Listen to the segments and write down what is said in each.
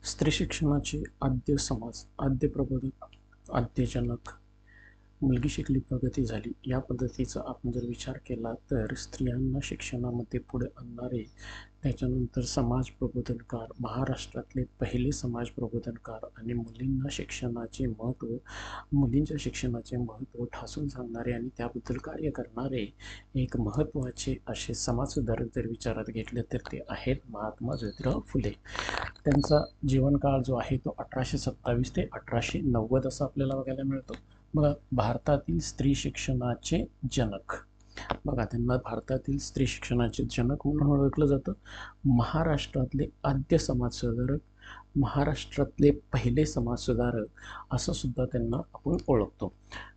स्त्री शिक्षणाचे आद्य समाज, आद्य प्रबोधक, आद्य जनक, मुलगी शिकली प्रगती झाली या पद्धतीचा आपण जर विचार केला तर स्त्रियांना शिक्षणामध्ये पुढे आणणारे, त्याच्यानंतर समाज प्रबोधनकार, महाराष्ट्रातले पहिले समाज प्रबोधनकार आणि मुलींच्या शिक्षणाचे महत्त्व ठासून सांगणारे आणि त्याबद्दल कार्य करणारे एक महत्त्वाचे असे समाजसुधारक जर विचारात घेतले तर ते आहेत महात्मा ज्योतिराव फुले. त्यांचा जीवनकाळ जो आहे तो 1827 ते 1890 असा आपल्याला बघायला मिळतो. बघा, भारतातील स्त्री शिक्षणाचे जनक, बघा त्यांना भारतातील स्त्री शिक्षणाचे जनक म्हणून ओळखलं जातं. महाराष्ट्रातले आद्य समाजसुधारक, महाराष्ट्रातले पहिले समाजसुधारक असं सुद्धा त्यांना आपण ओळखतो.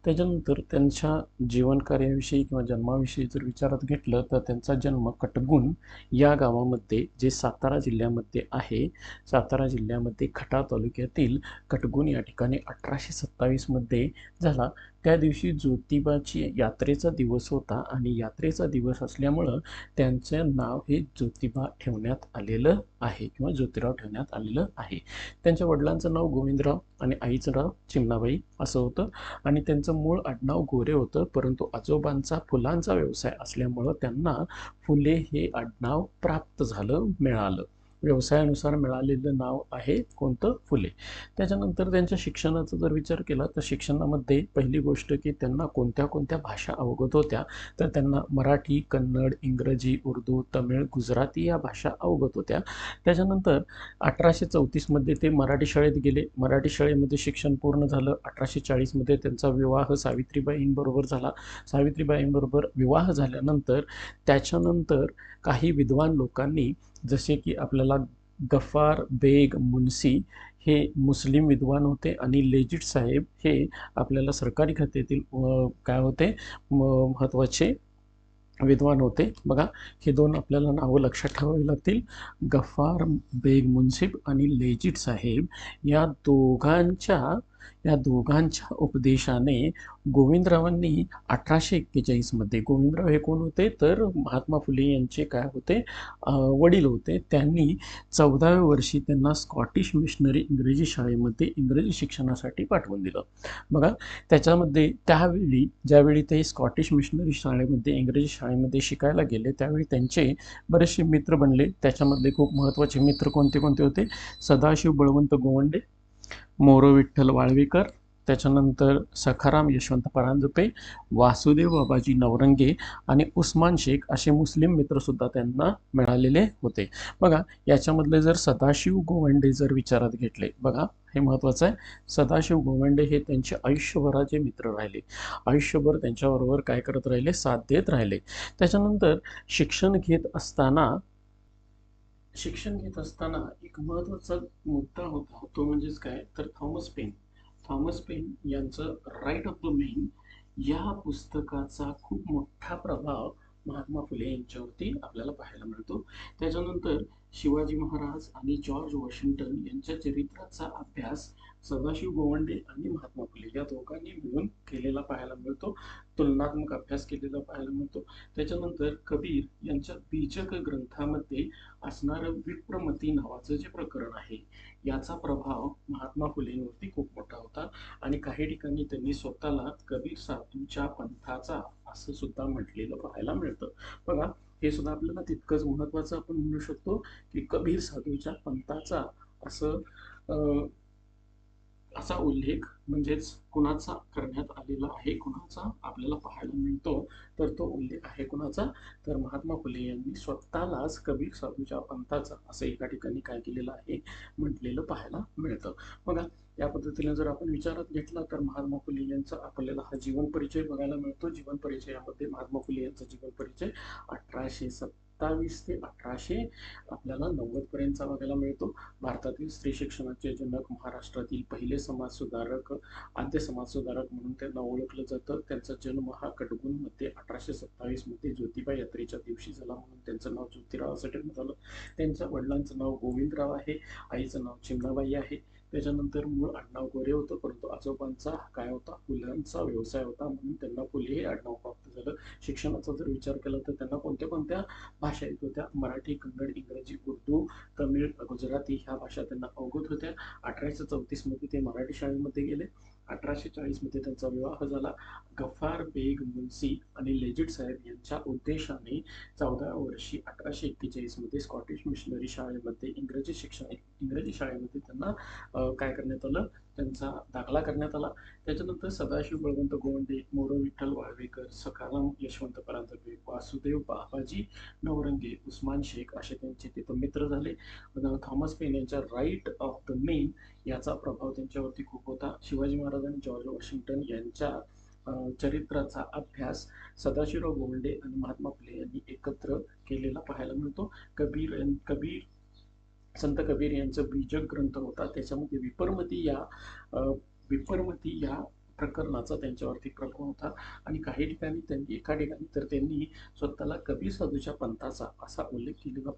त्याच्यानंतर त्यांच्या जीवनकार्याविषयी किंवा जन्माविषयी जर विचारात घेतलं तर त्यांचा जन्म कटगुण या गावामध्ये, जे सातारा जिल्ह्यामध्ये आहे, सातारा जिल्ह्यामध्ये खटाव तालुक्यातील कटगुण या ठिकाणी 1827 मध्ये झाला. त्या दिवशी ज्योतिबाची यात्रेचा दिवस होता आणि यात्रेचा दिवस असल्यामुळं त्यांचं नाव हे ज्योतिबा ठेवण्यात आलेलं आहे किंवा ज्योतिराव ठेवण्यात आलेलं आहे. त्यांच्या वडिलांचं नाव गोविंदराव आणि आईचं नाव चिमणाबाई असं होतं आणि त्यांचं मूळ आडनाव गोरे होतं, परंतु आजोबांचा फुलांचा व्यवसाय असल्यामुळं त्यांना फुले हे आडनाव प्राप्त झालं, मिळालं. व्यवसायानुसार मिळालेलं नाव आहे कोणतं? फुले. त्याच्यानंतर त्यांच्या शिक्षणाचा जर विचार केला तर शिक्षणामध्ये पहिली गोष्ट की त्यांना कोणत्या कोणत्या भाषा अवगत होत्या, तर त्यांना मराठी, कन्नड, इंग्रजी, उर्दू, तमिळ, गुजराती या भाषा अवगत होत्या. त्याच्यानंतर 1834 मध्ये ते मराठी शाळेत गेले. मराठी शाळेमध्ये शिक्षण पूर्ण झालं. 1840 मध्ये त्यांचा विवाह सावित्रीबाईंबरोबर झाला. सावित्रीबाईंबरोबर विवाह झाल्यानंतर त्याच्यानंतर काही विद्वान लोकांनी, जसे की आपल्याला गफ्फार बेग मुन्सी हे मुस्लिम विद्वान होते आणि लेजिट साहेब हे आपल्याला सरकारी खात्यातील काय होते, महत्त्वाचे विद्वान होते. बघा, हे दोन आपल्याला नावं लक्षात ठेवावी लागतील. गफ्फार बेग मुन्सिफ आणि लेजिट साहेब या दोघांच्या उपदेशाने गोविंदरावांनी 1841 मध्ये, गोविंदराव हे कोण होते तर महात्मा फुले यांचे काय होते, वडील होते. त्यांनी 14व्या वर्षी त्यांना स्कॉटिश मिशनरी इंग्रजी शाळेमध्ये इंग्रजी शिक्षणासाठी पाठवून दिलं. बघा, त्याच्यामध्ये ज्यावेळी ते स्कॉटिश मिशनरी शाळेमध्ये इंग्रजी शाळेमध्ये शिकायला गेले त्यावेळी त्यांचे बरेचसे मित्र बनले. त्याच्यामधले खूप महत्त्वाचे मित्र कोणते कोणते होते? सदाशिव बळवंत गोवंडे, मोरो विठ्ठल वाळवेकर, त्याच्यानंतर सखाराम यशवंत परांजपे, वासुदेव बाबाजी नवरंगे आणि उस्मान शेख असे मुस्लिम मित्रसुद्धा त्यांना मिळालेले होते. बघा, याच्यामधले जर सदाशिव गोवंडे जर विचारात घेतले, बघा हे महत्त्वाचं आहे, सदाशिव गोवंडे हे त्यांचे आयुष्यभराचे मित्र राहिले. आयुष्यभर त्यांच्याबरोबर काय करत राहिले, साथ देत राहिले. त्याच्यानंतर शिक्षण घेत असताना एक महत्त्वाचा मुद्दा होता, तो म्हणजेच काय तर थॉमस पेन यांचं राईट ऑफ द मेन या पुस्तकाचा खूप मोठा प्रभाव महात्मा फुले यांच्यावरती आपल्याला पाहायला मिळतो. त्याच्यानंतर शिवाजी महाराज आणि जॉर्ज वॉशिंग्टन यांच्या चरित्राचा अभ्यास सदाशिव गोवंडे आणि महात्मा फुले या दोघांनी मिळून केलेला पाहायला मिळतो, तुलनात्मक अभ्यास केलेला पाहायला मिळतो. त्याच्यानंतर कबीर यांच्या बीजक ग्रंथामध्ये असणारं विप्रमती नावाचं जे प्रकरण आहे, याचा प्रभाव महात्मा फुलेंवरती खूप मोठा होता आणि काही ठिकाणी त्यांनी स्वतःला कबीर साधूच्या पंथाचा असं सुद्धा म्हटलेलं पाहायला मिळतं. बघा, हे सुद्धा आपल्याला तितकंच महत्त्वाचं आपण म्हणू शकतो की कबीर साधूच्या पंथाचा असं असा उल्लेख म्हणजेच कुणाचा करण्यात आलेला आहे, कुणाचा आपल्याला पाहायला मिळतो, तर तो उल्लेख आहे कुणाचा तर महात्मा फुले यांनी स्वतःलाच कबीर साधूच्या पंथाचा असं एका ठिकाणी काय केलेलं आहे, म्हटलेलं पाहायला मिळतं. बघा, या पद्धतीने जर आपण विचारात घेतला तर महात्मा फुले यांचा आपल्याला हा जीवन परिचय बघायला मिळतो. जीवन परिचयामध्ये महात्मा फुले यांचा जीवन परिचय 1827 ते 1890 पर्यंतचा बघायला मिळतो. भारतातील स्त्री शिक्षणाचे जनक, महाराष्ट्रातील पहिले समाजसुधारक, आद्य समाजसुधारक म्हणून त्यांना ओळखलं जातं. त्यांचा जन्म हा कटगुणमध्ये 1827 मध्ये ज्योतिबा यात्रेच्या दिवशी झाला, म्हणून त्यांचं नाव ज्योतिराव असं ठेवण्यात आलं. त्यांच्या वडिलांचं नाव गोविंदराव आहे, आईचं नाव चिमणाबाई आहे. त्याच्यानंतर मूळ आडनाव गोरे होतं, परंतु आजोबांचा काय होता, फुलांचा व्यवसाय होता, म्हणून त्यांना फुले हे आडनाव प्राप्त झालं. शिक्षणाचा जर विचार केला तर त्यांना कोणत्या कोणत्या भाषा येत होत्या, मराठी, कन्नड, इंग्रजी, उर्दू, तमिळ, गुजराती ह्या भाषा त्यांना अवगत होत्या. 1834 मध्ये ते मराठी शाळेमध्ये गेले. 1840 मध्ये त्यांचा विवाह झाला. गफार बेग मुन्सी आणि लेजिट साहेब यांच्या उद्देशाने 14व्या वर्षी 1841 मध्ये स्कॉटिश मिशनरी शाळेमध्ये इंग्रजी शाळेमध्ये त्यांना काय करण्यात आलं, त्यांचा दाखला करण्यात आला. त्याच्यानंतर सदाशिव बळवंत गोवंडे, मोरो विठ्ठल वाळवेकर, सखाराम यशवंत परांजपे, वासुदेव बाबाजी नवरंगे, उस्मान शेख असे त्यांचे तिथं मित्र झाले. थॉमस पेन यांच्या राईट ऑफ द मेन याचा प्रभाव त्यांच्यावरती खूप होता. शिवाजी महाराज आणि जॉर्ज वॉशिंग्टन यांच्या चरित्राचा अभ्यास सदाशिवराव गोवंडे आणि महात्मा फुले यांनी एकत्र केलेला पाहायला मिळतो. कबीर संत कबीर यांचं बीजक ग्रंथ होता, त्याच्यामध्ये विपर्मती या प्रकरणाचा त्यांच्यावरती प्रभाव होता. आणि एका ठिकाणी तर त्यांनी स्वतःला कबीर साधूच्या पंथाचा असा उल्लेख केलेला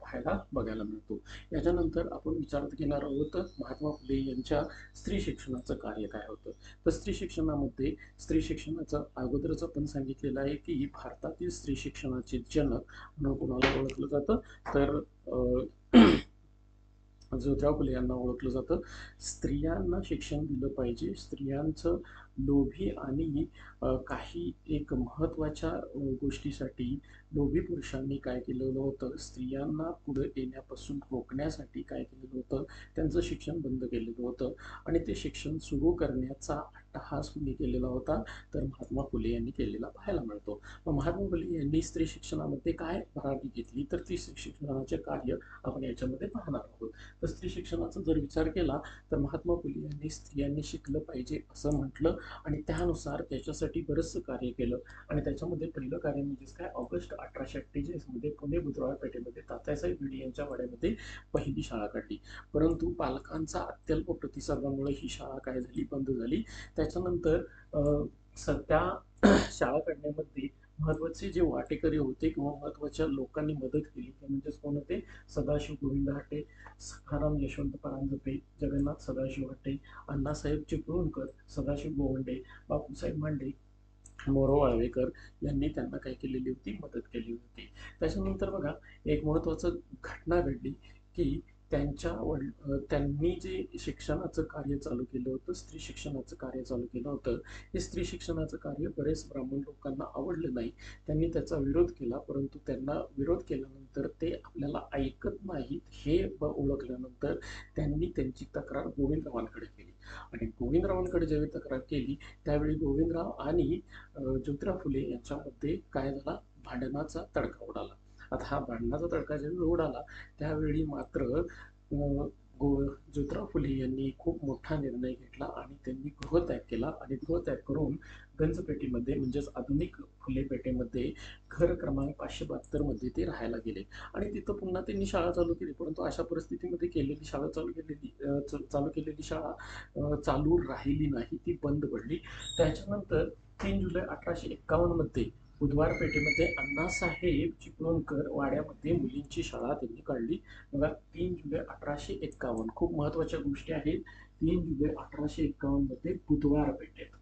बघायला मिळतो. याच्यानंतर आपण विचारात घेणार आहोत महात्मा फुले यांच्या स्त्री शिक्षणाचं कार्य काय होतं. तर स्त्री शिक्षणाचं अगोदरच आपण सांगितलेलं आहे की भारतातील स्त्री शिक्षणाचे जनक म्हणून कोणाला ओळखलं जातं, तर ज्योतिराव फुले यांना ओळखलं जातं. स्त्रियांना शिक्षण दिलं पाहिजे. स्त्रियांचं लोभी आणि काही एक महत्त्वाच्या गोष्टीसाठी लोभी पुरुषांनी काय केलेलं होतं, स्त्रियांना पुढे येण्यापासून रोखण्यासाठी काय केलेलं होतं, त्यांचं शिक्षण बंद केलेलं होतं. आणि ते शिक्षण सुरू करण्याचा अट्टहास कुणी केलेला होता, तर महात्मा फुले यांनी केलेला पाहायला मिळतो. मग महात्मा फुले यांनी स्त्री शिक्षणामध्ये काय भरारी घेतली, तर ती शिक्षणाचे कार्य आपण याच्यामध्ये पाहणार आहोत. तर स्त्री शिक्षणाचा जर विचार केला तर महात्मा फुले यांनी स्त्रियांनी शिकलं पाहिजे असं म्हटलं आणि त्यानुसार त्याच्यासाठी बरंचसं कार्य केलं. आणि त्याच्यामध्ये पहिलं कार्य म्हणजेच काय, ऑगस्ट 1848 मध्ये पुणे बुधवार पेठेमध्ये तात्यासाहेब भिडे यांच्या वाड्यामध्ये पहिली शाळा काढली. परंतु पालकांचा अत्यल्प प्रतिसादामुळे ही शाळा काय झाली, बंद झाली. त्याच्यानंतर सध्या शाळा काढण्यामध्ये महत्वाचे जे वाटेकरी होते किंवा महत्वाच्या लोकांनी मदत केली ते म्हणजेच कोण होते, सदाशिव गोविंद हाटे, सखाराम यशवंत परांजपे, जगन्नाथ सदाशिव हट्टे, अण्णासाहेब चिपळूणकर, सदाशिव गोवंडे, बापूसाहेब मांडे, मोरो वाळवेकर यांनी त्यांना काय केलेली होती, मदत केली होती. त्याच्यानंतर बघा एक महत्वाचं घटना घडली की त्यांनी जे शिक्षणाचं कार्य चालू केलं होतं, स्त्री शिक्षणाचं कार्य चालू केलं होतं, हे स्त्री शिक्षणाचं कार्य बरेच ब्राह्मण लोकांना आवडलं नाही. त्यांनी त्याचा विरोध केला, परंतु त्यांना विरोध केल्यानंतर ते आपल्याला ऐकत नाहीत हे ओळखल्यानंतर त्यांनी त्यांची तक्रार गोविंदरावांकडे केली. आणि गोविंदरावांकडे ज्यावेळी तक्रार केली त्यावेळी गोविंदराव आणि ज्योतिराव फुले यांच्यामध्ये काय झाला, भांडणाचा तडका उडाला. आता हा भांडणाचा तडका ज्यावेळी उडाला त्यावेळी मात्र ज्योतिराव फुले यांनी खूप मोठा निर्णय घेतला आणि त्यांनी गृहत्याग केला. आणि गृहत्याग करून गंजपेठेमध्ये म्हणजेच आधुनिक फुले पेठेमध्ये घर क्रमांक 572 मध्ये ते राहायला गेले. आणि तिथं पुन्हा त्यांनी शाळा चालू केली, परंतु अशा परिस्थितीमध्ये चालू केलेली शाळा चालू राहिली नाही, ती बंद पडली. त्याच्यानंतर 3 जुलै 1851 मध्ये बुधवार पेठेमध्ये अण्णासाहेब चिपळूणकर वाड्यामध्ये मुलींची शाळा त्यांनी काढली. बघा 3 जुलै 1851, खूप महत्वाच्या गोष्टी आहेत. 3 जुलै 1851 मध्ये बुधवार पेठेत,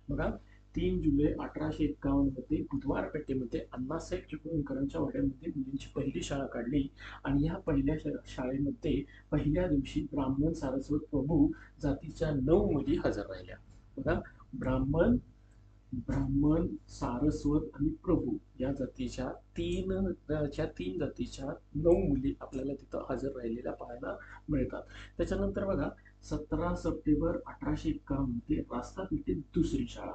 बघा 3 जुलै 1851 मध्ये बुधवार पेठेमध्ये अण्णासाहेब चिपळूणकरांच्या वाड्यामध्ये मुलींची पहिली शाळा काढली. आणि या पहिल्या शाळेमध्ये पहिल्या दिवशी ब्राह्मण, सारस्वत, प्रभू जातीच्या 9 मुली हजर राहिल्या. बघा ब्राह्मण, सारस्वत आणि प्रभू या जातीच्या तीन जातीच्या 9 मुली आपल्याला तिथं हजर राहिलेल्या पाहायला मिळतात. त्याच्यानंतर बघा 17 सप्टेंबर 1851 मध्ये रास्ता पेठेत दुसरी शाळा,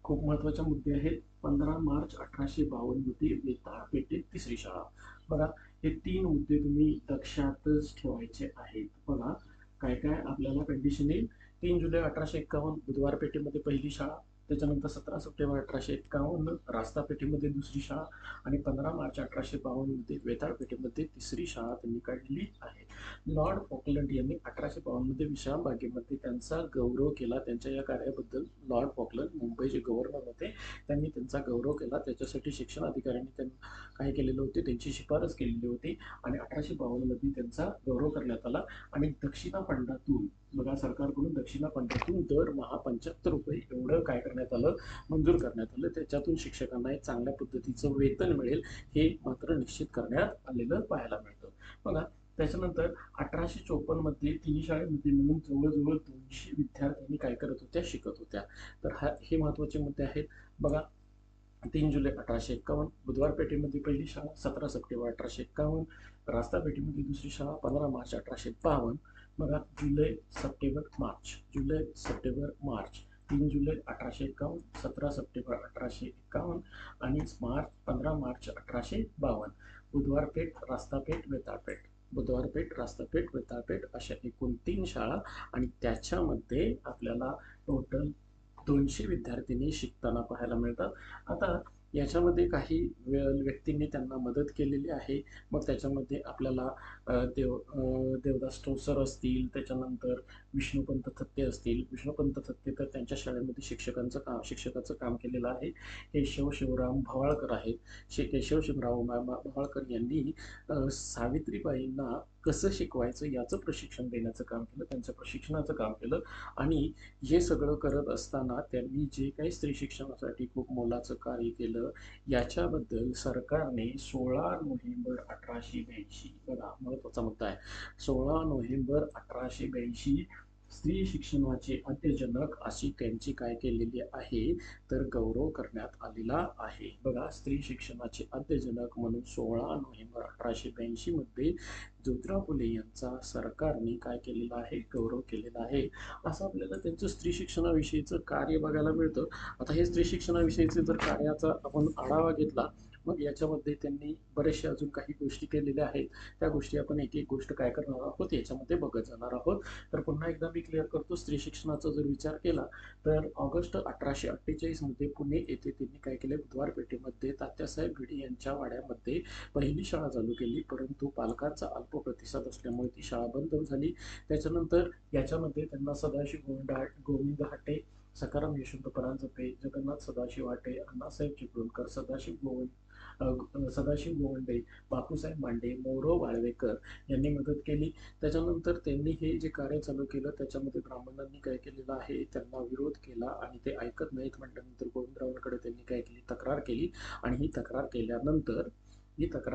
खूप महत्वाचे मुद्दे आहेत. 15 मार्च 1852 मध्ये वेताळ पेठेत तिसरी शाळा. बघा हे 3 मुद्दे तुम्ही लक्षातच ठेवायचे आहेत. बघा काय काय आपल्याला कंडिशन येईल. 3 जुलै 1851 बुधवार पेठेमध्ये पहिली शाळा, त्याच्यानंतर 17 सप्टेंबर 1851 रास्ता पेठेमध्ये दुसरी शाळा आणि 15 मार्च 1852 मध्ये वेताळ पेठेमध्ये तिसरी शाळा त्यांनी काढलेली आहे. लॉर्ड फॉकलंड यांनी 1852 मध्ये विश्रामबागेमध्ये त्यांचा गौरव केला. त्यांच्या या कार्याबद्दल लॉर्ड फॉकलंड मुंबईचे गव्हर्नर होते, त्यांनी त्यांचा गौरव केला. त्याच्यासाठी शिक्षण अधिकाऱ्यांनी त्यांना काय केलेलं होते, त्यांची शिफारस केलेली होती आणि 1852 मध्ये त्यांचा गौरव करण्यात आला. आणि दक्षिणा फंडातून, बघा, सरकारकडून दक्षिणा फंडातून दरमहा 75 रुपये एवढं काय करण्यात आलं, मंजूर करण्यात आलं. त्याच्यातून शिक्षकांना एक चांगल्या पद्धतीचं वेतन मिळेल हे मात्र निश्चित करण्यात आलेलं पाहायला मिळतं. बघा, त्याच्यानंतर 1854 मध्ये तिन्ही शाळेमध्ये मिळून जवळजवळ 200 विद्यार्थ्यांनी काय करत होत्या, शिकत होत्या. तर हे महत्वाचे मुद्दे आहेत. बघा, 3 जुलै 1851 बुधवार पेठेमध्ये पहिली शाळा, 17 सप्टेंबर 1851 रास्ता पेठेमध्ये दुसरी शाळा, 15 मार्च 1852. बघा, जुलै सप्टेंबर मार्च 3 जुलै 1851, 17 सप्टेंबर 1851 आणि 15 मार्च 1852. बुधवारपेठ, रास्तापेठ, वेताळपेठ, बुधवारपेठ, रास्तापेठ, वेताळपेठ अशा एकूण 3 शाळा आणि त्याच्यामध्ये आपल्याला टोटल 200 विद्यार्थिनी शिकताना पाहायला मिळतात. आता याच्यामध्ये काही व्यक्तींनी त्यांना मदत केलेली आहे. मग त्याच्यामध्ये आपल्याला देवदास ठोसर असतील, त्याच्यानंतर विष्णुपंत थत्ते असतील. विष्णुपंत थत्ते तर त्यांच्या शाळेमध्ये शिक्षकाचं काम केलेलं आहे. केशव शिवराम भवाळकर आहेत. केशव शिवराम भवाळकर यांनी सावित्रीबाईंना कसं शिकवायचं याचं प्रशिक्षण देण्याचं काम केलं, त्यांचं प्रशिक्षणाचं काम केलं. आणि हे सगळं करत असताना त्यांनी जे काही स्त्री शिक्षणासाठी खूप मोलाचं कार्य केलं, याच्याबद्दल सरकारने 16 नोव्हेंबर 1882, बघा महत्वाचा मुद्दा आहे, 16 नोव्हेंबर 1882 स्त्री शिक्षणाचे आद्यजनक अशी त्यांची काय केलेली आहे, तर गौरव करण्यात आलेला आहे. बघा, स्त्री शिक्षणाचे आद्यजनक म्हणून 16 नोव्हेंबर 1882 मध्ये ज्योतिराव फुले यांचा सरकारने काय केलेला आहे, गौरव केलेला आहे. असं आपल्याला त्यांचं स्त्री शिक्षणाविषयीचं कार्य बघायला मिळतं. आता हे स्त्री शिक्षणाविषयीचे जर कार्याचा आपण आढावा घेतला, मग याच्यामध्ये त्यांनी बरेचसे अजून काही गोष्टी केलेल्या आहेत. त्या गोष्टी आपण एक एक गोष्ट काय करणार आहोत, याच्यामध्ये बघत जाणार आहोत. तर पुन्हा एकदा मी क्लिअर करतो, स्त्री शिक्षणाचा जर विचार केला तर ऑगस्ट 1848 मध्ये पुणे येथे त्यांनी काय केले, बुधवार पेठेमध्ये तात्यासाहेब भिडे यांच्या वाड्यामध्ये पहिली शाळा चालू केली. परंतु पालकांचा अल्प प्रतिसाद असल्यामुळे ती शाळा बंद झाली. त्याच्यानंतर याच्यामध्ये त्यांना सदाशिव गोविंद हाटे, सखाराम यशवंत परांजपे, जगन्नाथ सदाशिव हाटे, अण्णासाहेब चिपळूणकर, सदाशिव गोवंडे, बापूसाहेब मांडे, मोरो वाळवेकर यांनी मदत केली. त्याच्यानंतर त्यांनी हे जे कार्य चालू केलं त्याच्यामध्ये ब्राह्मणांनी काय केलेलं आहे, त्यांना विरोध केला आणि ते ऐकत नाहीत म्हटल्यानंतर गोविंदरावांकडे त्यांनी काय केली, तक्रार केली. आणि ही तक्रार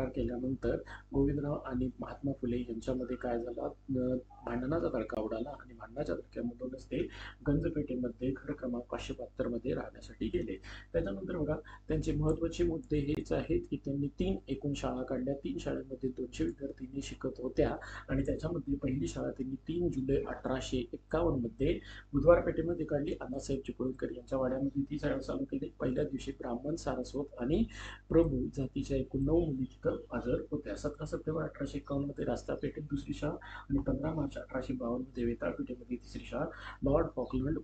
केल्यानंतर गोविंदराव आणि महात्मा फुले यांच्यामध्ये काय झाला, भांडणाचा तडका उडाला आणि भांडणाच्या धडक्यामधूनच ते गंजपेठेमध्ये घर क्रमांक 572 मध्ये राहण्यासाठी गेले. त्याच्यानंतर बघा, त्यांचे महत्वाचे मुद्दे हेच आहेत की त्यांनी 3 एकूण शाळा काढल्या. 3 शाळेमध्ये 200 विद्यार्थिनी शिकत होत्या आणि त्याच्यामध्ये पहिली शाळा त्यांनी 3 जुलै 1851 मध्ये बुधवार पेठेमध्ये काढली. अण्णासाहेब चिपळूणकर यांच्या वाड्यामध्ये ती शाळा चालू केली. पहिल्या दिवशी ब्राह्मण, सारस्वत आणि प्रभू जातीच्या एकूण 9 मुली तिथं हजर होत्या. 17 सप्टेंबर 1851 मध्ये रास्ता पेठेत दुसरी शाळा आणि 15 मार्च 1852 मध्ये वेताळ पेठेमध्ये तिसरी शाळा. लॉर्ड फॉकलंड,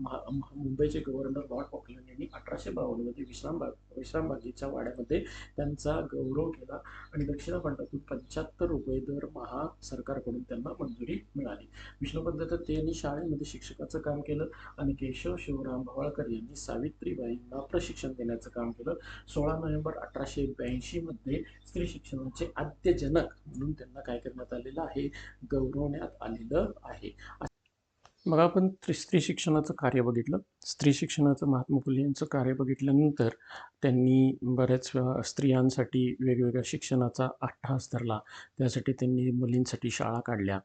मुंबईचे गव्हर्नर लॉर्ड फॉकलंड यांनी 1852 मध्ये विश्रामबागेच्या वाड्यामध्ये त्यांचा गौरव केला आणि दक्षिणा फंडातून 75 रुपये दरमहा सरकारकडून त्यांना मंजुरी मिळाली. विष्णुपंत थत्ते यांनी शाळेमध्ये शिक्षकाचं काम केलं आणि केशव शिवराम भवाळकर यांनी सावित्रीबाईंना प्रशिक्षण देण्याचं काम केलं. 16 नोव्हेंबर 1882 मध्ये स्त्री शिक्षणाचे आद्यजनक म्हणून त्यांना काय करण्यात आलेलं आहे, गौरवण्यात आलेलं आहे. मग आपण स्त्री शिक्षणाचं कार्य बघितलं. स्त्री शिक्षणाचं महात्मा फुले यांचं कार्य बघितल्यानंतर त्यांनी बऱ्याच स्त्रियांसाठी वेगवेगळ्या शिक्षणाचा अट्टहास धरला. त्यासाठी त्यांनी मुलींसाठी शाळा काढल्या.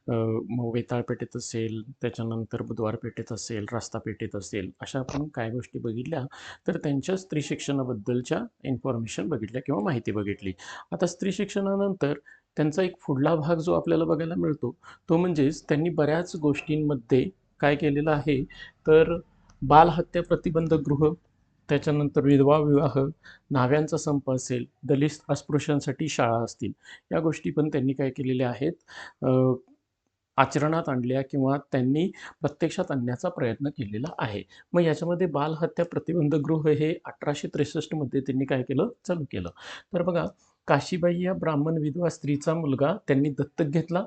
मग वेताळपेठेत असेल, त्याच्यानंतर बुधवार पेठेत असेल, रास्ता पेठेत असेल, अशा आपण काय गोष्टी बघितल्या. तर त्यांच्या स्त्री शिक्षणाबद्दलच्या इन्फॉर्मेशन बघितल्या किंवा माहिती बघितली. आता स्त्री शिक्षणानंतर त्यांचा एक पुढला भाग जो आपल्याला बघायला मिळतो तो म्हणजेच त्यांनी बऱ्याच गोष्टींमध्ये काय केलेलं आहे, तर बालहत्या प्रतिबंधक गृह, त्याच्यानंतर विधवा विवाह, न्हाव्यांचा संप असेल, दलित अस्पृश्यांसाठी शाळा असतील, या गोष्टी पण त्यांनी काय केलेल्या आहेत, आचरणात आणल्या किंवा त्यांनी प्रत्यक्षात आणण्याचा प्रयत्न केलेला आहे. मग याच्यामध्ये बालहत्या प्रतिबंधक गृह हे 1863 मध्ये त्यांनी काय केलं, चालू केलं. तर बघा, काशीबाई या ब्राह्मण विधवा स्त्रीचा मुलगा त्यांनी दत्तक घेतला.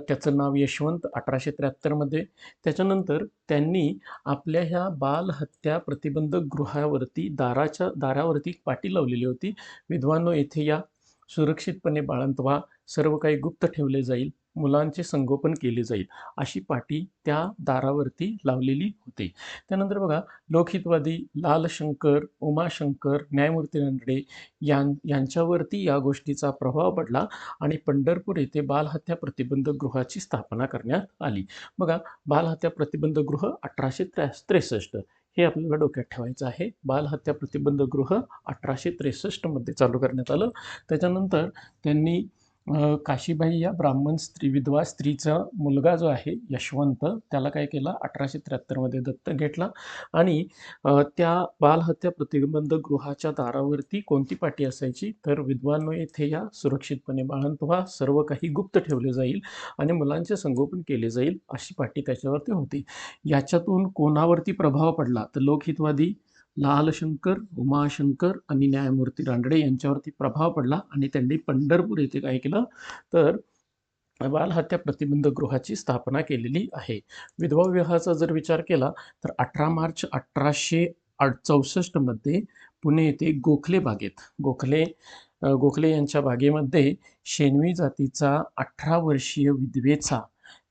त्याचं नाव यशवंत 1873 मध्ये. त्याच्यानंतर त्यांनी आपल्या ह्या बालहत्या प्रतिबंधक गृहावरती दारावरती एक पाटी लावलेली होती. विधवांनो येथे या, सुरक्षितपणे बाळंत व्हा, सर्व काही गुप्त ठेवले जाईल, मुलांचे संगोपन केले जाईल, अशी पाटी त्या दारावरती लावलेली होती. त्यानंतर बघा, लोकहितवादी लालशंकर, उमाशंकर, न्यायमूर्ती रानडे यांच्यावरती या गोष्टीचा प्रभाव पडला आणि पंढरपूर येथे बालहत्या प्रतिबंधक गृहाची स्थापना करण्यात आली. बघा, बालहत्या प्रतिबंधक गृह 1863 हे आपल्याला डोक्यात ठेवायचं आहे. बालहत्या प्रतिबंधक गृह 1863 चालू करण्यात आलं. त्याच्यानंतर त्यांनी काशीबाई या ब्राह्मण विधवा स्त्रीचा मुलगा जो आहे यशवंत, त्याला काय केलं, 1873 दत्तक घेतला आणि त्या बालहत्या प्रतिबंधक गृहाच्या दारावरती कोणती पाटी असायची, तर विधवांनो येथे या, सुरक्षितपणे बाळंत व्हा, सर्व काही गुप्त ठेवले जाईल आणि मुलांचे संगोपन केले जाईल, अशी पाटी त्याच्यावरती होती. याच्यातून कोणावरती प्रभाव पडला, तर लोकहितवादी लालशंकर, उमाशंकर आणि न्यायमूर्ती रानडे यांच्यावरती प्रभाव पडला आणि त्यांनी पंढरपूर येथे काय केलं, तर बालहत्या प्रतिबंधक गृहाची स्थापना केलेली आहे. विधवा विवाहाचा जर विचार केला तर 18 मार्च 1864 पुणे येथे गोखले बागेत गोखले यांच्या बागेमध्ये शेनवी जातीचा 18 वर्षीय विधवेचा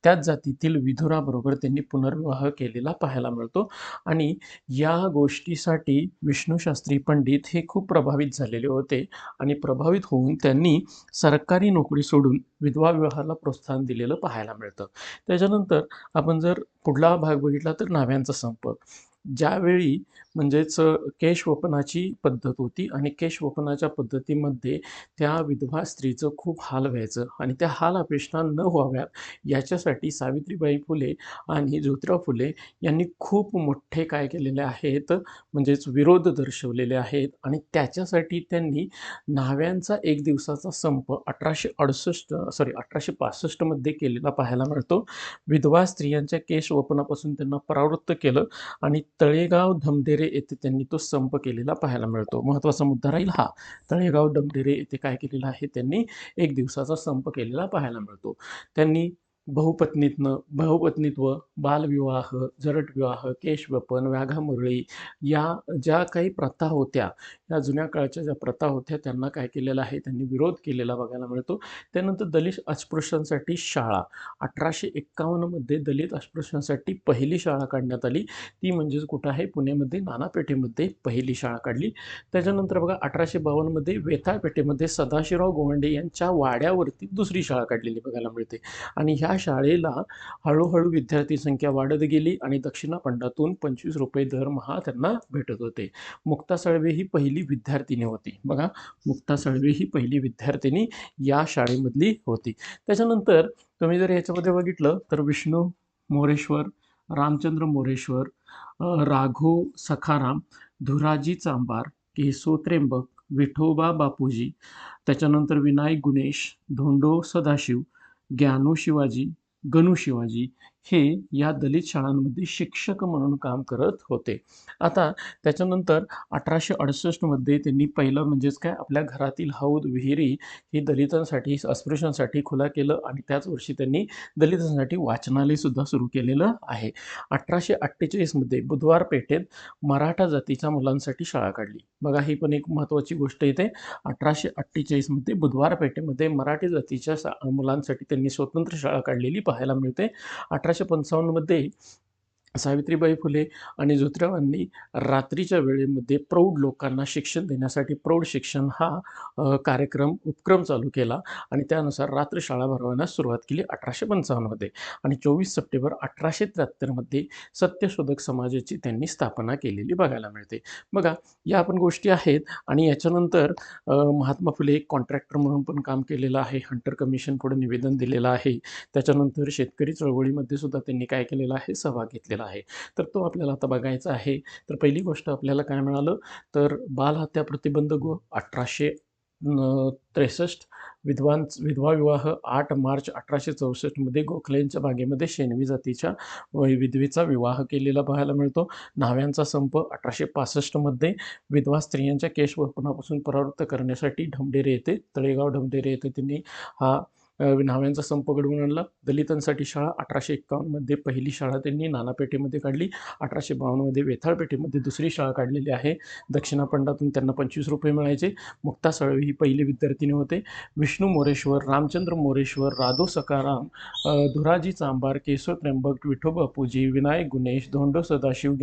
त्याच जातीतील विधुराबरोबर त्यांनी पुनर्विवाह केलेला पाहायला मिळतो. आणि या गोष्टीसाठी विष्णुशास्त्री पंडित हे खूप प्रभावित झालेले होते आणि प्रभावित होऊन त्यांनी सरकारी नोकरी सोडून विधवा विवाहाला प्रोत्साहन दिलेलं पाहायला मिळतं. त्याच्यानंतर आपण जर पुढला भाग बघितला तर न्हाव्यांचा संप. ज्यावेळी म्हणजेच केशवपनाची पद्धत होती आणि केशवपनाच्या पद्धतीमध्ये त्या विधवा स्त्रीचं खूप हाल व्हायचं आणि त्या हाल अपेष्टा न व्हाव्यात याच्यासाठी सावित्रीबाई फुले आणि ज्योतिराव फुले यांनी खूप मोठे काय केलेले आहेत, म्हणजेच विरोध दर्शवलेले आहेत आणि त्याच्यासाठी त्यांनी न्हाव्यांचा एक दिवसाचा संप 1865 केलेला पाहायला मिळतो. विधवा स्त्रियांच्या केशवपनापासून त्यांना परावृत्त केलं आणि तळेगाव धमढेरे येथे त्यांनी तो संप केलेला पाहायला मिळतो. महत्त्वाचा मुद्दा राहील हा, तळेगाव धमढेरे येथे काय केलेला आहे, त्यांनी एक दिवसाचा संप केलेला पाहायला मिळतो. त्यांनी बहुपत्नीत्व, बालविवाह, जरटविवाह, केशवपन, व्याघामुरळी या ज्या काही प्रथा होत्या, या जुन्या काळच्या ज्या प्रथा होत्या त्यांना काय केलेलं आहे, त्यांनी विरोध केलेला बघायला मिळतो. त्यानंतर दलित अस्पृश्यांसाठी शाळा 1851 दलित अस्पृश्यांसाठी पहिली शाळा काढण्यात आली. ती म्हणजेच कुठं आहे, पुण्यामध्ये नानापेठेमध्ये पहिली शाळा काढली. त्याच्यानंतर बघा 1852 वेताळपेठेमध्ये सदाशिवराव गोवंडे यांच्या वाड्यावरती दुसरी शाळा काढलेली बघायला मिळते आणि ह्या शाळेला हळूहळू विद्यार्थी संख्या वाढत गेली आणि दक्षिणाफंडातून 25 रुपये दरमहा त्यांना भेटत होते. मुक्ता साळवे ही पहिली विद्यार्थिनी होती. बघा, मुक्ता साळवे ही पहिली विद्यार्थिनी या शाळेमधली होती. त्याच्यानंतर तुम्ही जर याच्यामध्ये बघितलं तर विष्णू मोरेश्वर, रामचंद्र मोरेश्वर, राघो सखाराम, धुराजी चांबार, केसो त्र्यंबक, विठोबा बापूजी, त्याच्यानंतर विनायक गुणेश, धोंडो सदाशिव, ज्ञानू शिवाजी, गणू शिवाजी हे या दलित शाळांमध्ये शिक्षक म्हणून काम करत होते. आता त्याच्यानंतर 1868 त्यांनी पहिलं म्हणजेच काय, आपल्या घरातील हौद विहिरी ही दलितांसाठी, अस्पृश्यांसाठी खुला केलं आणि त्याच वर्षी त्यांनी दलितांसाठी वाचनालय सुद्धा सुरू केलेलं आहे. 1848 बुधवार पेठेत मराठा जातीच्या मुलांसाठी शाळा काढली. बघा, ही पण एक महत्त्वाची गोष्ट येते. 1848 बुधवार पेठेमध्ये मराठी जातीच्या मुलांसाठी त्यांनी स्वतंत्र शाळा काढलेली पाहायला मिळते. 1855 सावित्रीबाई फुले आणि ज्योतिरावांनी रात्रीच्या वेळेमध्ये प्रौढ लोकांना शिक्षण देण्यासाठी प्रौढ शिक्षण हा उपक्रम चालू केला आणि त्यानुसार रात्रशाळा भरवण्यास सुरुवात केली 1855 आणि 24 सप्टेंबर 1873 सत्यशोधक समाजाची त्यांनी स्थापना केलेली बघायला मिळते. बघा, या पण गोष्टी आहेत आणि याच्यानंतर महात्मा फुले एक कॉन्ट्रॅक्टर म्हणून पण काम केलेलं आहे. हंटर कमिशन पुढे निवेदन दिलेलं आहे. त्याच्यानंतर शेतकरी चळवळीमध्ये सुद्धा त्यांनी काय केलेलं आहे, सहभाग घेतलेला आहे. तर तो आपल्याला आता बघायचा आहे. तर पहिली गोष्ट आपल्याला काय मिळालं, तर बालहत्या प्रतिबंधक 1863, विधवा विवाह 8 मार्च 1864 मध्ये गोखलेंच्या बागेमध्ये शेनवी जातीच्या विधवेचा विवाह केलेला पाहायला मिळतो. न्हाव्यांचा संप 1865 मध्ये विधवा स्त्रियांच्या केशवपणापासून परावृत्त करण्यासाठी ढमढेरे येथे तळेगाव ढमढेरे येथे त्यांनी हा न्हाव्यांचा संप घडवून आणला. दलितांसाठी शाळा 1851 मध्ये पहिली शाळा त्यांनी नानापेठेमध्ये काढली. 1852 मध्ये वेथाळपेठेमध्ये दुसरी शाळा काढलेली आहे. दक्षिणाफंडातून त्यांना 25 रुपये मिळायचे. मुक्ता साळवी ही पहिली विद्यार्थिनी होते. विष्णू मोरेश्वर, रामचंद्र मोरेश्वर, राधो सखाराम, धुराजी चांभार, केशव त्र्यंबक, विठो बापूजी, विनायक गुणेश, धोंडो सदाशिव,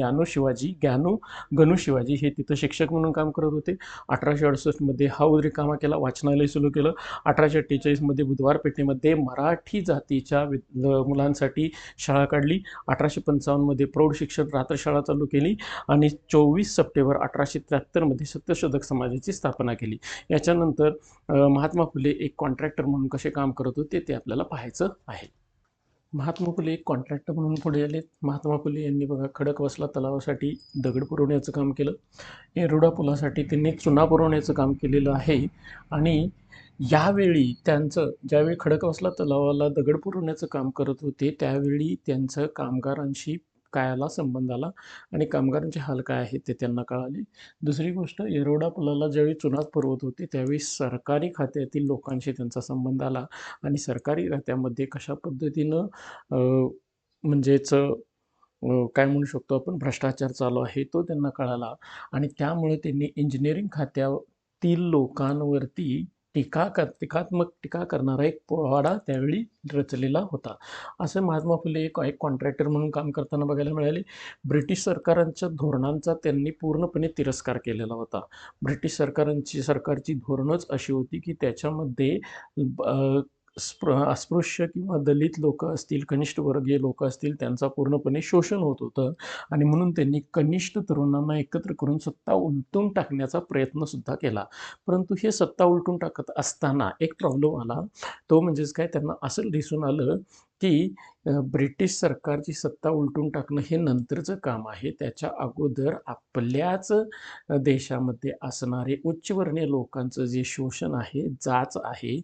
गणू शिवाजी हे तिथं शिक्षक म्हणून काम करत होते. 1868 मध्ये हा रिकामा केला, वाचनालय सुरू केलं. 1848 मध्ये बुधवार पेठेमध्ये मराठी जातीच्या मुलांसाठी शाळा काढली. 1855 मध्ये प्रौढ शिक्षण रात्रशाळा चालू केली आणि 24 सप्टेंबर 1873 मध्ये सत्यशोधक समाजाची स्थापना केली. याच्यानंतर महात्मा फुले एक कॉन्ट्रॅक्टर म्हणून कसे काम करत होते ते आपल्याला पाहायचं आहे. महात्मा फुले एक कॉन्ट्रॅक्टर म्हणून पुढे आले. महात्मा फुले यांनी बघा खडकवासला तलावासाठी दगड पुरवण्याचं काम केलं. येरवडा पुलासाठी त्यांनी चुना पुरवण्याचं काम केलेलं आहे. आणि यावेळी त्यांचं ज्यावेळी खडकवासला तलावाला दगड पुरवण्याचं काम करत होते त्यावेळी त्यांचं कामगारांशी काय आला संबंध आला आणि कामगारांचे हाल काय आहेत ते त्यांना कळाले. दुसरी गोष्ट, येरवडा पुलाला ज्यावेळी चुना पुरवत होते त्यावेळी सरकारी खात्यातील लोकांशी त्यांचा संबंध आला आणि सरकारी खात्यामध्ये कशा पद्धतीनं म्हणजेच काय म्हणू शकतो आपण भ्रष्टाचार चालू आहे तो त्यांना कळाला आणि त्यामुळे त्यांनी इंजिनिअरिंग खात्यातील लोकांवरती टीकात्मक टीका करणारा एक पोवाडा त्यावेळी रचलेला होता. असं महात्मा फुले एक कॉन्ट्रॅक्टर म्हणून काम करताना बघायला मिळाले. ब्रिटिश सरकारांच्या धोरणांचा त्यांनी पूर्णपणे तिरस्कार केलेला होता. ब्रिटिश सरकारची धोरणच अशी होती की त्याच्यामध्ये अस्पृश्य किंवा दलित लोक असतील, कनिष्ठ वर्गीय लोक असतील त्यांचा पूर्णपणे शोषण होत होतं आणि म्हणून त्यांनी कनिष्ठ तरुणांना एकत्र करून सत्ता उलटून टाकण्याचा प्रयत्न सुद्धा केला. परंतु हे सत्ता उलटून टाकत असताना एक प्रॉब्लेम आला. तो म्हणजेच काय, त्यांना असं दिसून आलं की ब्रिटिश सरकारची सत्ता उलटून टाकणं हे नंतरचं काम आहे. त्याच्या अगोदर आपल्याच देशामध्ये असणारे उच्चवर्णीय लोकांचं जे शोषण आहे, जाच आहे,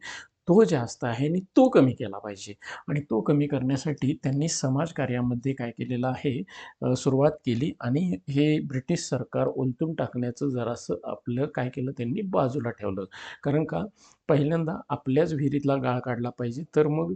तो जास्त आहे आणि तो कमी केला पाहिजे. आणि तो कमी करण्यासाठी त्यांनी समाजकार्यामध्ये काय केलेलं आहे, सुरुवात केली आणि हे ब्रिटिश सरकार उलटून टाकण्याचं जरासं आपलं काय केलं त्यांनी बाजूला ठेवलं. कारण का, पहिल्यांदा आपल्याच विहिरीतला गाळ काढला पाहिजे तर मग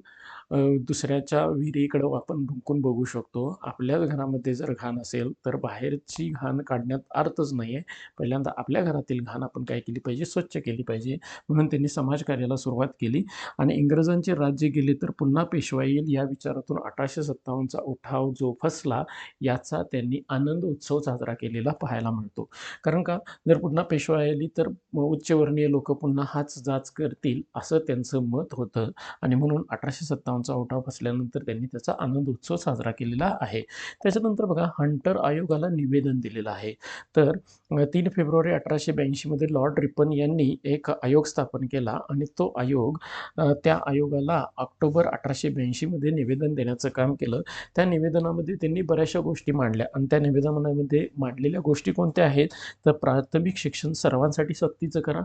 दुसऱ्याच्या विहिरीकडं आपण ढुंकून बघू शकतो. आपल्याच घरामध्ये जर घाण असेल तर बाहेरची घाण काढण्यात अर्थच नाही आहे. पहिल्यांदा आपल्या घरातील घाण आपण काय केली पाहिजे, स्वच्छ केली पाहिजे. म्हणून त्यांनी समाजकार्याला सुरुवात केली आणि इंग्रजांचे राज्य गेले तर पुन्हा पेशवा येईल या विचारातून 1857चा उठाव जो फसला याचा त्यांनी आनंद उत्सव साजरा केलेला पाहायला मिळतो. कारण का, जर पुन्हा पेशवा आली तर उच्चवर्णीय लोक पुन्हा हाच जाच करतील असं त्यांचं मत होतं आणि म्हणून 1857चा उठाव फसल्यानंतर त्यांनी त्याचा आनंद उत्सव साजरा केलेला आहे. त्याच्यानंतर बघा, हंटर आयोगाला निवेदन दिलेलं आहे. तर 3 फेब्रुवारी 1882 मध्ये लॉर्ड रिपन यांनी एक आयोग स्थापन केला आणि तो आयोग त्या आयोगाला ऑक्टोबर 1882 मध्ये निवेदन देण्याचं काम केलं. त्या निवेदनामध्ये त्यांनी बऱ्याचशा गोष्टी मांडल्या आणि त्या निवेदनामध्ये मांडलेल्या गोष्टी कोणत्या आहेत तर प्राथमिक शिक्षण सर्वांसाठी सक्तीचं करा,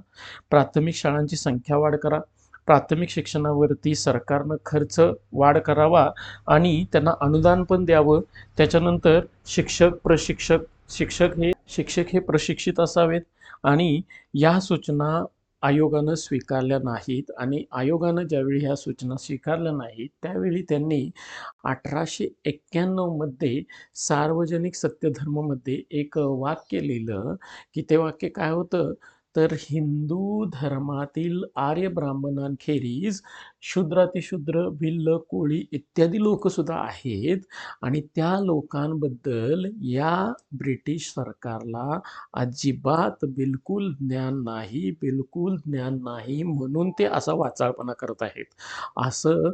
प्राथमिक शाळांची संख्या वाढ करा, प्राथमिक शिक्षणावरती सरकारनं खर्च वाढ करावा आणि त्यांना अनुदान पण द्यावं. त्याच्यानंतर शिक्षक हे प्रशिक्षित असावेत आणि या सूचना आयोगानं स्वीकारल्या नाहीत आणि आयोगानं ज्यावेळी ह्या सूचना स्वीकारल्या नाहीत त्यावेळी त्यांनी 1891 मध्ये सार्वजनिक सत्यधर्ममध्ये एक वाक्य लिहिलं की ते वाक्य काय होतं तर हिंदू धर्मातील आर्य ब्राह्मणांखेरीज शूद्रातिशूद्र भिल्ल कोळी इत्यादी लोकसुद्धा आहेत आणि त्या लोकांबद्दल या ब्रिटिश सरकारला अजिबात बिलकुल ज्ञान नाही म्हणून ते असा वाचाळपणा करत आहेत असं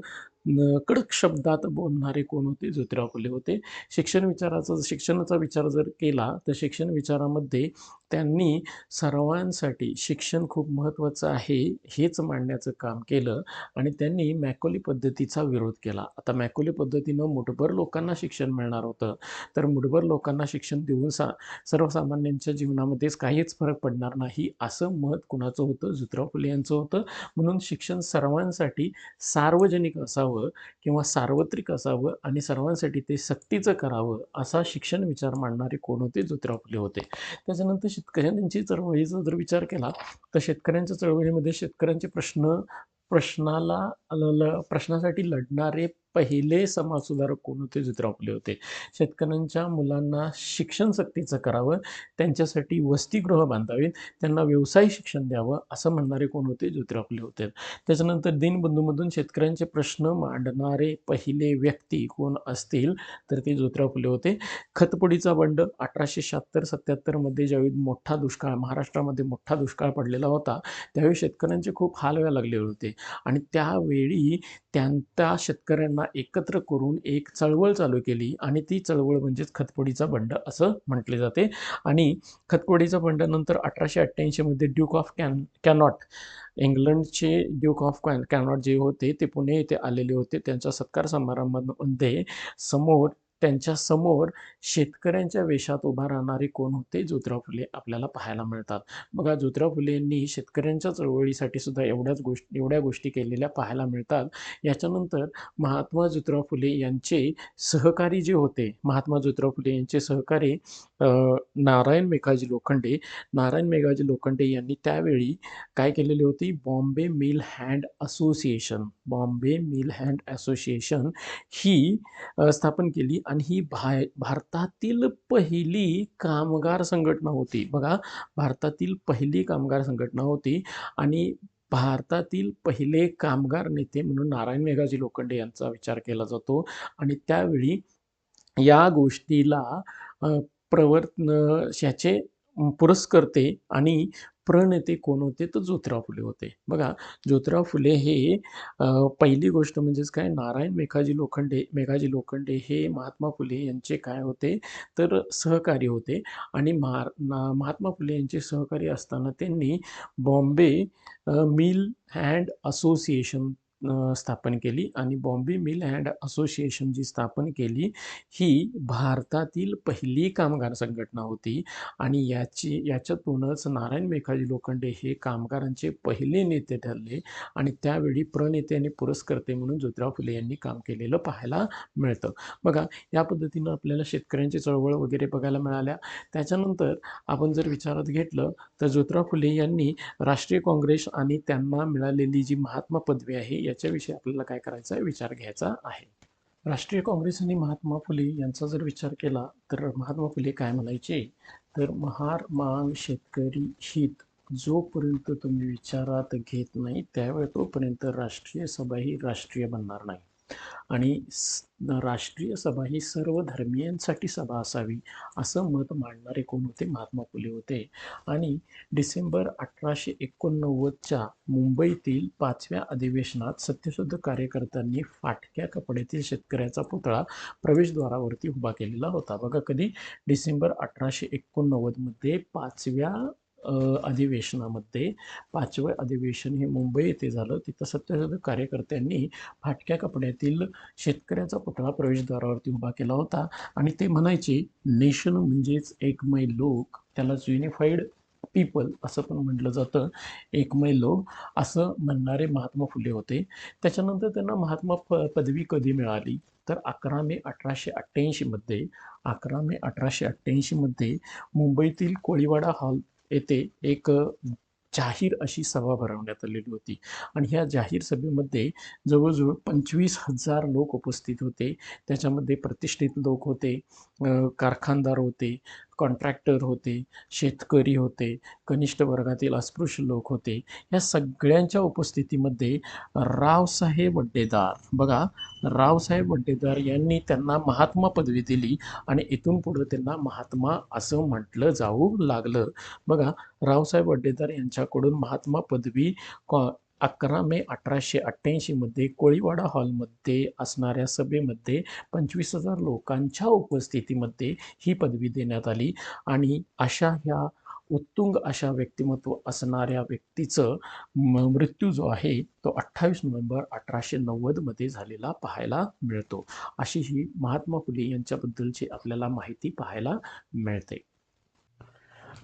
कडक शब्दात बोलणारे कोण होते? ज्योतिराव फुले होते. शिक्षणाचा विचार जर केला तर शिक्षण विचारामध्ये त्यांनी सर्वांसाठी शिक्षण खूप महत्त्वाचं आहे हेच मांडण्याचं काम केलं आणि त्यांनी मॅकॉले पद्धतीचा विरोध केला. आता मॅकॉले पद्धतीनं मुठभर लोकांना शिक्षण मिळणार होतं, तर मुठभर लोकांना शिक्षण देऊन सर्वसामान्यांच्या जीवनामध्येच काहीच फरक पडणार नाही असं मत कुणाचं होतं? ज्योतिराव फुले यांचं होतं. म्हणून शिक्षण सर्वांसाठी सार्वजनिक असावं किंवा सार्वत्रिक असावं आणि सर्वांसाठी ते सक्तीचं करावं असा शिक्षण विचार मांडणारे कोण होते? ज्योतिराव फुले होते. त्याच्यानंतर शेतकऱ्यांची चळवळीचा जर विचार केला तर शेतकऱ्यांच्या चळवळीमध्ये शेतकऱ्यांचे प्रश्नाला प्रश्नासाठी लढणारे पहिले समाजसुधारक कोण होते? ज्योतिराव फुले होते. शेतकऱ्यांच्या मुलांना शिक्षण सक्तीचं करावं, त्यांच्यासाठी वसतिगृह बांधावीत, त्यांना व्यवसाय शिक्षण द्यावं असं म्हणणारे कोण होते? ज्योतिराव फुले होते. त्याच्यानंतर दीनबंधूमधून शेतकऱ्यांचे प्रश्न मांडणारे पहिले व्यक्ती कोण असतील तर ते ज्योतिराव फुले होते. खतपडीचा बंड 1876-77 मध्ये ज्यावेळी महाराष्ट्रामध्ये मोठा दुष्काळ पडलेला होता, त्यावेळी शेतकऱ्यांचे खूप हाल व्हायला लागले होते आणि त्यावेळी त्या शेतकऱ्यांना एकत्र करून एक चळवळ चालू केली आणि ती चळवळ म्हणजेच खतपडीचा बंड असं म्हटले जाते. आणि खतपडीचा बंडानंतर 1888 मध्ये ड्यूक ऑफ कॅनॉट, इंग्लंडचे ड्यूक ऑफ कॅनॉट जे होते ते पुणे येथे आलेले होते. त्यांच्या सत्कार समारंभामध्ये त्यांच्या समोर शेतकऱ्यांच्या वेशात उभा राहणारे कोण होते? ज्योतिराव फुले आपल्याला पाहायला मिळतात. बघा, ज्योतिराव फुले यांनी शेतकऱ्यांच्या चळवळीसाठी सुद्धा एवढ्या गोष्टी केलेल्या पाहायला मिळतात. याच्यानंतर महात्मा ज्योतिराव फुले यांचे सहकारी नारायण मेघाजी लोखंडे यांनी त्यावेळी काय केलेली होती? बॉम्बे मिल हँड असोसिएशन ही स्थापन केली आणि ही भारतातील पहिली कामगार संघटना होती. बघा, भारतातील पहिली कामगार संघटना होती आणि भारतातील पहिले कामगार नेते म्हणून नारायण मेघाजी लोखंडे यांचा विचार केला जातो आणि त्यावेळी या गोष्टीला अ, ह्याचे पुरस्कर्ते आणि प्रणेते कोण होते? तर ज्योतिराव फुले होते. बघा, ज्योतिराव फुले हे पहिली गोष्ट म्हणजेच काय, मेघाजी लोखंडे हे महात्मा फुले यांचे काय होते? तर सहकारी होते आणि महात्मा फुले यांचे सहकारी असताना त्यांनी बॉम्बे मिल अँड असोसिएशन स्थापन केली आणि बॉम्बे मिल अँड असोसिएशन जी स्थापन केली ही भारतातील पहिली कामगार संघटना होती आणि याच्यातूनच नारायण मेघाजी लोखंडे हे कामगारांचे पहिले नेते ठरले आणि त्यावेळी प्रणेते आणि पुरस्कर्ते म्हणून ज्योतिराव फुले यांनी काम केलेलं पाहायला मिळतं. बघा, या पद्धतीनं आपल्याला शेतकऱ्यांची चळवळ वगैरे बघायला मिळाल्या. त्याच्यानंतर आपण जर विचारात घेतलं तर ज्योतिराव फुले यांनी राष्ट्रीय काँग्रेस आणि त्यांना मिळालेली जी महात्मा पदवी आहे याच्याविषयी आपल्याला काय करायचा आहे? विचार घ्यायचा आहे. राष्ट्रीय काँग्रेस आणि महात्मा फुले यांचा जर विचार केला तर महात्मा फुले काय म्हणायचे? तर महार माग शेतकरी हित जोपर्यंत तुम्ही विचारात घेत नाही त्यावेळी तोपर्यंत राष्ट्रीय सभा ही राष्ट्रीय बनणार नाही आणि राष्ट्रीय सभा ही सर्व धर्मियांसाठी सभा असावी असं मत मांडणारे कोण होते? महात्मा फुले होते. आणि डिसेंबर 1889च्या मुंबईतील 5व्या अधिवेशनात सत्यशुद्ध कार्यकर्त्यांनी फाटक्या कपड्यातील शेतकऱ्याचा पुतळा प्रवेशद्वारावरती उभा केलेला होता. बघा, कधी? डिसेंबर 1889 मध्ये 5व्या अधिवेशन हे मुंबई येथे झालं. तिथं सत्यशोधक कार्यकर्त्यांनी फाटक्या कपड्यातील शेतकऱ्याचा पुतळा प्रवेशद्वारावरती उभा केला होता आणि ते म्हणायचे, नेशन म्हणजेच एकमय लोक, त्यालाच युनिफाईड पीपल असं पण म्हटलं जातं, एकमय लोक असं म्हणणारे महात्मा फुले होते. त्याच्यानंतर त्यांना पदवी कधी मिळाली? तर 11 मे 1888 मध्ये मुंबईतील कोळीवाडा हॉल येथे एक जाहीर अशी सभा भरवण्यात आलेली होती आणि ह्या जाहीर सभेमध्ये जवळजवळ 25,000 लोक उपस्थित होते. त्याच्यामध्ये प्रतिष्ठित लोक होते, कारखानदार होते, कॉन्ट्रॅक्टर होते, शेतकरी होते, कनिष्ठ वर्गातील अस्पृश्य लोक होते. या सगळ्यांच्या उपस्थितीमध्ये रावसाहेब वड्डेदार यांनी त्यांना महात्मा पदवी दिली आणि इथून पुढे त्यांना महात्मा असं म्हटलं जाऊ लागलं. बघा, रावसाहेब वड्डेदार यांच्याकडून महात्मा पदवी 11 मे 1888 मध्ये कोळीवाडा हॉलमध्ये असणाऱ्या सभेमध्ये 25,000 लोकांच्या उपस्थितीमध्ये ही पदवी देण्यात आली आणि अशा ह्या उत्तुंग अशा व्यक्तिमत्व असणाऱ्या व्यक्तीचं मृत्यू जो आहे तो 28 नोव्हेंबर 1890 झालेला पाहायला मिळतो. अशी ही महात्मा फुले यांच्याबद्दलची आपल्याला माहिती पाहायला मिळते.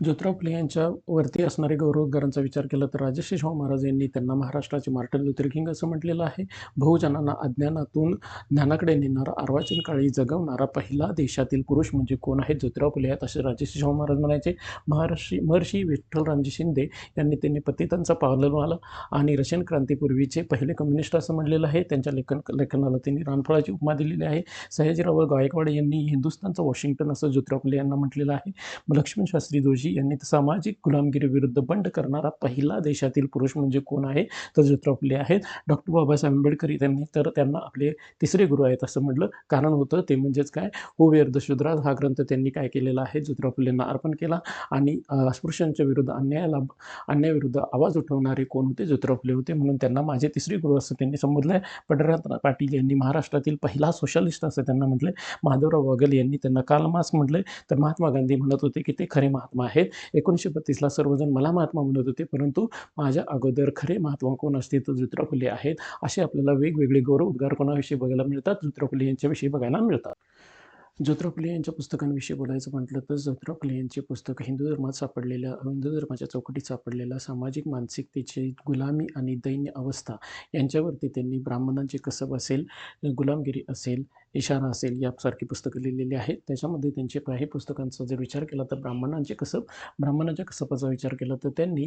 ज्योतिराव फुले यांच्या वरती असणारे गौरवोद्गारांचा विचार केला तर राजर्षी शाहू महाराज यांनी त्यांना महाराष्ट्राचे मार्टिन लुथर किंग असं म्हटलेलं आहे. बहुजनांना अज्ञानातून ज्ञानाकडे नेणारा, अर्वाचीन काळी जगवणारा पहिला देशातील पुरुष म्हणजे कोण आहे? ज्योतिराव फुले आहेत असे राजर्षी शाहू महाराज म्हणायचे. महर्षी विठ्ठलरामजी शिंदे यांनी पतितांचा पावलवाला आणि रशियन क्रांतीपूर्वीचे पहिले कम्युनिस्ट असं म्हटलेलं आहे. त्यांच्या लेखनाला त्यांनी रानफळाची उपमा दिलेली आहे. सयाजीराव गायकवाड यांनी हिंदुस्थानचं वॉशिंग्टन असं ज्योतिराव फुले यांना म्हटलेलं आहे. लक्ष्मण शास्त्री जोशी यांनी सामाजिक गुलामगिरी विरुद्ध बंड करणारा पहिला देशातील पुरुष म्हणजे कोण आहे? तर ज्योतिराव फुले आहेत. डॉक्टर बाबासाहेब आंबेडकर त्यांना आपले तिसरे गुरु आहेत असं म्हटलं. कारण होतं ते म्हणजेच काय, हू वेअर द शूद्राज हा ग्रंथ त्यांनी काय केलेला आहे? ज्योतिराव फुलेंना अर्पण केला. आणि अस्पृश्यांच्या विरुद्ध अन्यायाविरुद्ध आवाज उठवणारे कोण होते? ज्योतिराव फुले होते. म्हणून त्यांना माझे तिसरे गुरु असं त्यांनी संबोधलंय. पंढरीनाथ पाटील यांनी महाराष्ट्रातील पहिला सोशलिस्ट असं त्यांना म्हटलंय. माधवराव वागल यांनी त्यांना कार्ल मार्क्स म्हटलंय. तर महात्मा गांधी म्हणत होते की ते खरे महात्मा आहेत. 1932ला सर्वजण मला महात्मा म्हणत होते, परंतु माझ्या अगोदर खरे महात्मा कोण असतील तर ज्योतिराव फुले आहेत. असे आपल्याला वेगवेगळे गौरव उद्गार कोणाविषयी बघायला मिळतात? ज्योतिराव फुले यांच्याविषयी बघायला मिळतात. ज्योतिराव फुले यांच्या पुस्तकांविषयी बोलायचं म्हटलं तर ज्योतिराव फुले यांची पुस्तक हिंदू धर्माच्या चौकटीत सापडलेल्या सामाजिक मानसिकतेची गुलामी आणि दैन्य अवस्था यांच्यावरती त्यांनी ब्राह्मणांचे कसब असेल, गुलामगिरी असेल, इशारा असेल यासारखी पुस्तकं लिहिलेली आहेत. त्याच्यामध्ये त्यांचे काही पुस्तकांचा जर विचार केला तर ब्राह्मणांच्या कसबाचा विचार केला तर त्यांनी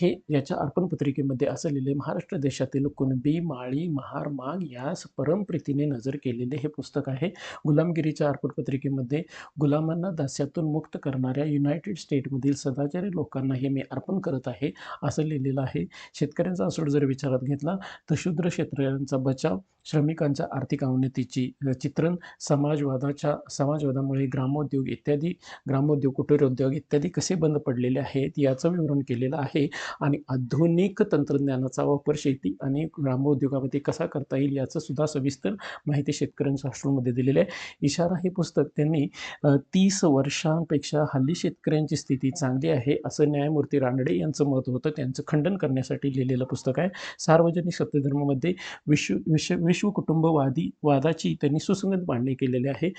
हे याच्या अर्पण पत्रिकेमध्ये असं लिहिले, महाराष्ट्र देशातील कुणबी, माळी, महार, माग यास परमप्रीतीने नजर केलेले हे पुस्तक आहे. गुलामगिरीच्या अर्पण पत्रिकेमध्ये गुलामांना दास्यातून मुक्त करणाऱ्या युनायटेड स्टेटमधील सदाचारी लोकांना हे मी अर्पण करत आहे असं लिहिलेलं आहे. शेतकऱ्यांचा असोड जर विचारात घेतला तर शूद्र शेतकऱ्यांचा बचाव, श्रमिकांच्या आर्थिक अवनतीची चित्रण, समाजवादामुळे ग्रामोद्योग, कुटीरोद्योग इत्यादी कसे बंद पडलेले आहेत याचं विवरण केलेलं आहे. आणि आधुनिक तंत्रज्ञानाचा वापर शेती आणि ग्रामोद्योगामध्ये कसा करता येईल याचं सुद्धा सविस्तर माहिती शेतकऱ्यांच्या हॉस्टेलमध्ये दिलेली आहे. इशारा हे पुस्तक त्यांनी 30 वर्षांपेक्षा हल्ली शेतकऱ्यांची स्थिती चांगली आहे असं न्यायमूर्ती रानडे यांचं मत होतं. त्यांचं खंडन करण्यासाठी लिहिलेलं पुस्तक आहे. सार्वजनिक सत्यधर्मामध्ये वादाची त्यांनी सुसंगत मांडणी केलेली आहे.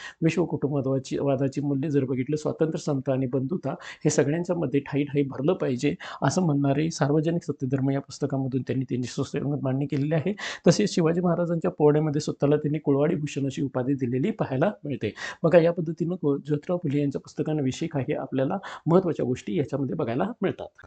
वादाची मूल्य जर बघितलं, स्वातंत्र्य, समता आणि बंधुता हे सगळ्यांच्या मध्ये ठाई भरलं पाहिजे असं म्हणणारे सार्वजनिक सत्यधर्म या पुस्तकामधून त्यांनी सुसंगत मांडणी केलेली आहे. तसेच शिवाजी महाराजांच्या पोवाड्यामध्ये स्वतःला त्यांनी कुळवाडी भूषण अशी उपाधी दिलेली पाहायला मिळते. बघा, या पद्धतीनं ज्योतिराव फुले यांच्या पुस्तकांविषयी काही आपल्याला महत्त्वाच्या गोष्टी याच्यामध्ये बघायला मिळतात.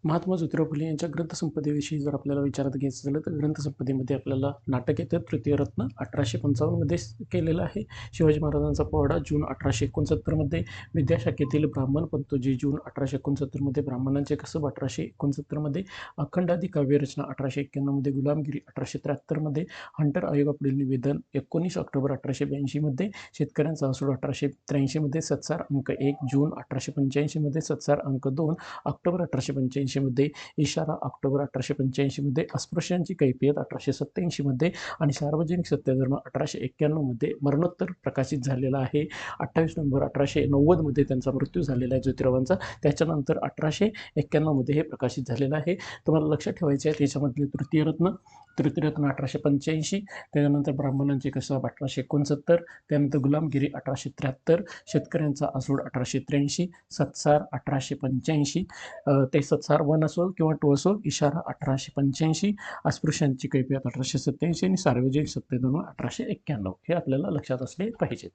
महात्मा ज्योतिराव फुले यांच्या ग्रंथसंपदेविषयी जर आपल्याला विचारात घ्यायचं झालं तर ग्रंथसंपदेमध्ये आपल्याला नाटक येतं. तृतीय रत्न 1855मध्ये केलेलं आहे. शिवाजी महाराजांचा पोवाडा जून 1869मध्ये, विद्याशाखेतील ब्राह्मण पंतोजी जून 1869मध्ये, ब्राह्मणांचे कसब 1869मध्ये, अखंडादी काव्यरचना 1891मध्ये, गुलामगिरी 1873मध्ये, हंटर आयोगापुढील निवेदन 19 ऑक्टोबर 1882मध्ये, शेतकऱ्यांचा असोड 1883मध्ये, सत्सार अंक 1 जून 1885मध्ये, सत्सार अंक 2 ऑक्टोबर 1885मध्ये, इशारा ऑक्टोबर 1885मध्ये, अस्पृश्यांची कैफियत 1887मध्ये आणि सार्वजनिक सत्यधर्म 1891मध्ये मरणोत्तर प्रकाशित झालेला आहे. 28 नोव्हेंबर 1890मध्ये त्यांचा मृत्यू झालेला आहे ज्योतिरावांचा. त्याच्यानंतर 1891मध्ये हे प्रकाशित झालेलं आहे. तुम्हाला लक्षात ठेवायचे आहे त्याच्यामधले तृतीय रत्न 1885, त्याच्यानंतर ब्राह्मणांचे कसब 1869, त्यानंतर गुलामगिरी 1873, शेतकऱ्यांचा आसूड 1883, सत्सार 1885, ते सत्सार 1 असो किंवा 2 असो, इशारा 1885, अस्पृश्यांची कैफियत 1887 आणि सार्वजनिक सत्यधर्म 1891 हे आपल्याला लक्षात असले पाहिजेत.